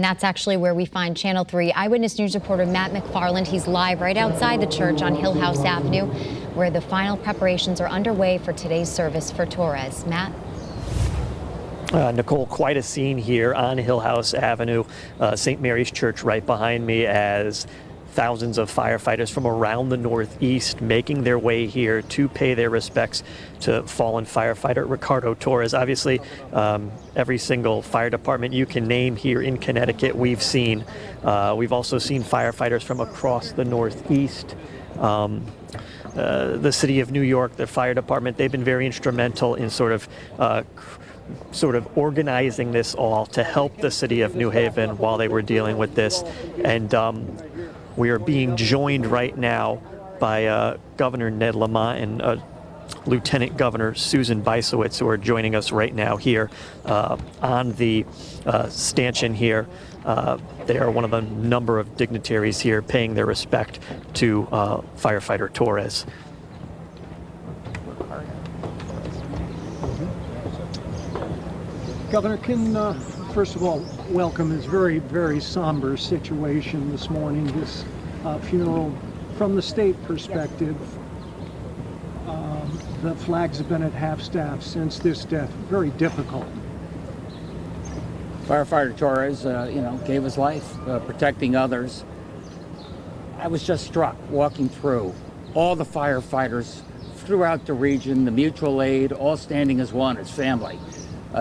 That's actually where we find Channel 3 Eyewitness News reporter Matt McFarland. He's live right outside the church on Hill House Avenue, where the final preparations are underway for today's service for Torres. Matt? Nicole, quite a scene here on Hill House Avenue, St. Mary's Church right behind me, as thousands of firefighters from around the Northeast making their way here to pay their respects to fallen firefighter Ricardo Torres. Obviously, every single fire department you can name here in Connecticut we've seen. We've also seen firefighters from across the Northeast. The city of New York, the fire department, they've been very instrumental in sort of organizing this all to help the city of New Haven while they were dealing with this. And we are being joined right now by Governor Ned Lamont and Lieutenant Governor Susan Bysiewicz, who are joining us right now here on the stanchion here. They are one of the number of dignitaries here paying their respect to firefighter Torres. Governor, can first of all welcome this very, very somber situation this morning, this funeral from the state perspective. The flags have been at half-staff since this death. Very difficult. Firefighter Torres, gave his life protecting others. I was just struck walking through all the firefighters throughout the region, the mutual aid, all standing as one, as family.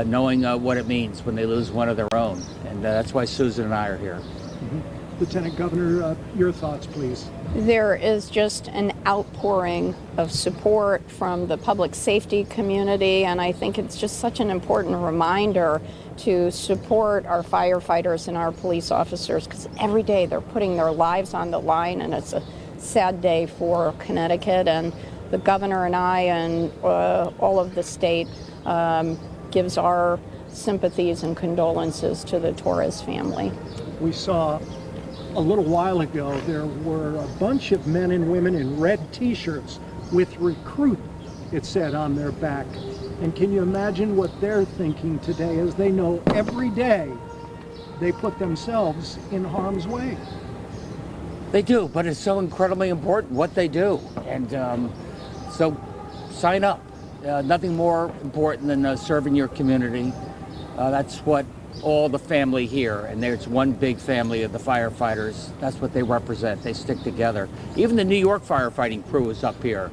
Knowing what it means when they lose one of their own. And that's why Susan and I are here. Mm-hmm. Lieutenant Governor, your thoughts, please. There is just an outpouring of support from the public safety community, and I think it's just such an important reminder to support our firefighters and our police officers, because every day they're putting their lives on the line, and it's a sad day for Connecticut. And the governor and I and all of the state gives our sympathies and condolences to the Torres family. We saw a little while ago there were a bunch of men and women in red t-shirts with recruit, it said, on their back. And can you imagine what they're thinking today, as they know every day they put themselves in harm's way? They do, but it's so incredibly important what they do. And so sign up. Nothing more important than serving your community. That's what all the family here, and there's one big family of the firefighters. That's what they represent. They stick together. Even the New York firefighting crew is up here,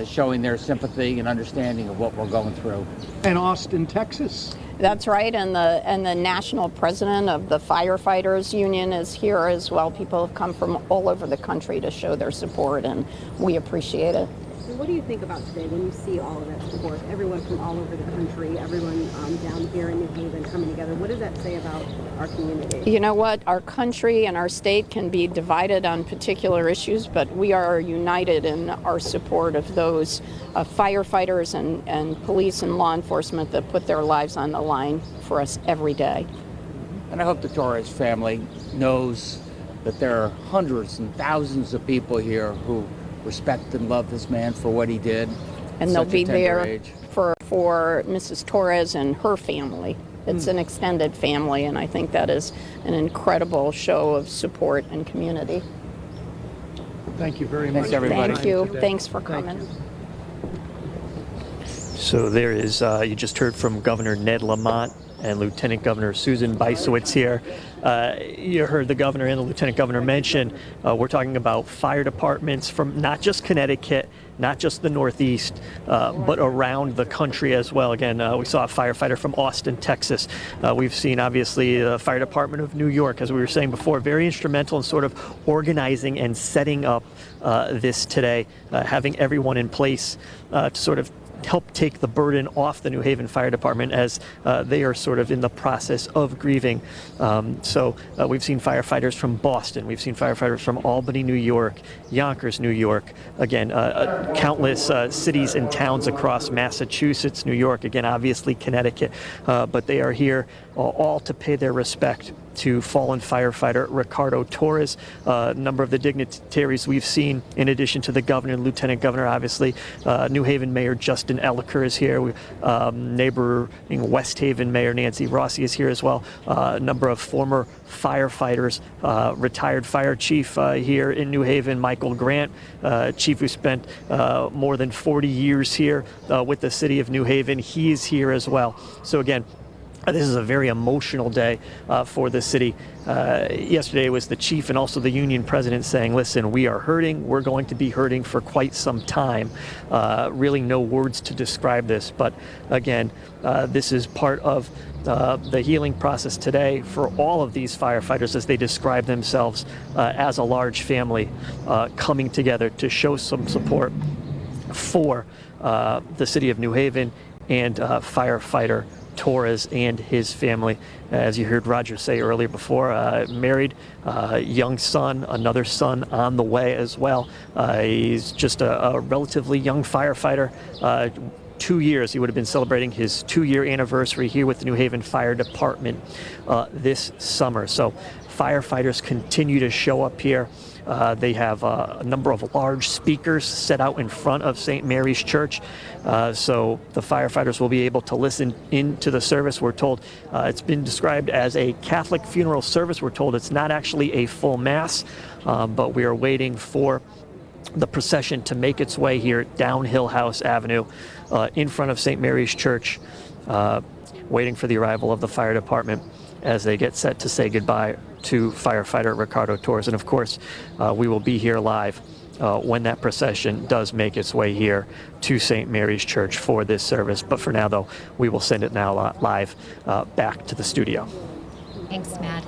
showing their sympathy and understanding of what we're going through. And Austin, Texas. That's right, and the national president of the firefighters union is here as well. People have come from all over the country to show their support, and we appreciate it. What do you think about today when you see all of that support? Everyone from all over the country, everyone down here in New Haven coming together. What does that say about our community? You know what? Our country and our state can be divided on particular issues, but we are united in our support of those firefighters and police and law enforcement that put their lives on the line for us every day. And I hope the Torres family knows that there are hundreds and thousands of people here who respect and love this man for what he did. And they'll be there for Mrs. Torres and her family. It's an extended family, and I think that is an incredible show of support and community. Thank you very much. Thanks, everybody. Thank you. Thanks for coming. So there is, you just heard from Governor Ned Lamont and Lieutenant Governor Susan Bysiewicz here. You heard the governor and the lieutenant governor mention we're talking about fire departments from not just Connecticut, not just the Northeast, but around the country as well. Again, we saw a firefighter from Austin, Texas. We've seen, obviously, the fire department of New York, as we were saying before, very instrumental in sort of organizing and setting up this today, having everyone in place to sort of help take the burden off the New Haven Fire Department as they are sort of in the process of grieving. So we've seen firefighters from Boston, we've seen firefighters from Albany, New York, Yonkers, New York, again, countless cities and towns across Massachusetts, New York, again, obviously Connecticut, but they are here all to pay their respect to fallen firefighter Ricardo Torres. A number of the dignitaries we've seen, in addition to the governor and lieutenant governor, obviously. New Haven Mayor Justin Elicker is here. Neighboring West Haven Mayor Nancy Rossi is here as well. A number of former firefighters, retired fire chief here in New Haven, Michael Grant, chief who spent more than 40 years here with the city of New Haven. He is here as well. So again, this is a very emotional day for the city. Yesterday was the chief and also the union president saying, listen, we are hurting. We're going to be hurting for quite some time. Really no words to describe this. But again, this is part of the healing process today for all of these firefighters as they describe themselves as a large family coming together to show some support for the city of New Haven and firefighter Torres and his family. As you heard Roger say earlier before, married, young son, another son on the way as well. He's just a relatively young firefighter. 2 years. He would have been celebrating his 2-year anniversary here with the New Haven Fire Department this summer. So firefighters continue to show up here. They have a number of large speakers set out in front of St. Mary's Church, so the firefighters will be able to listen into the service. We're told it's been described as a Catholic funeral service. We're told it's not actually a full mass, but we are waiting for the procession to make its way here down Hillhouse Avenue in front of St. Mary's Church, waiting for the arrival of the fire department as they get set to say goodbye to firefighter Ricardo Torres. And of course, we will be here live when that procession does make its way here to St. Mary's Church for this service. But for now, though, we will send it now live back to the studio. Thanks, Matt.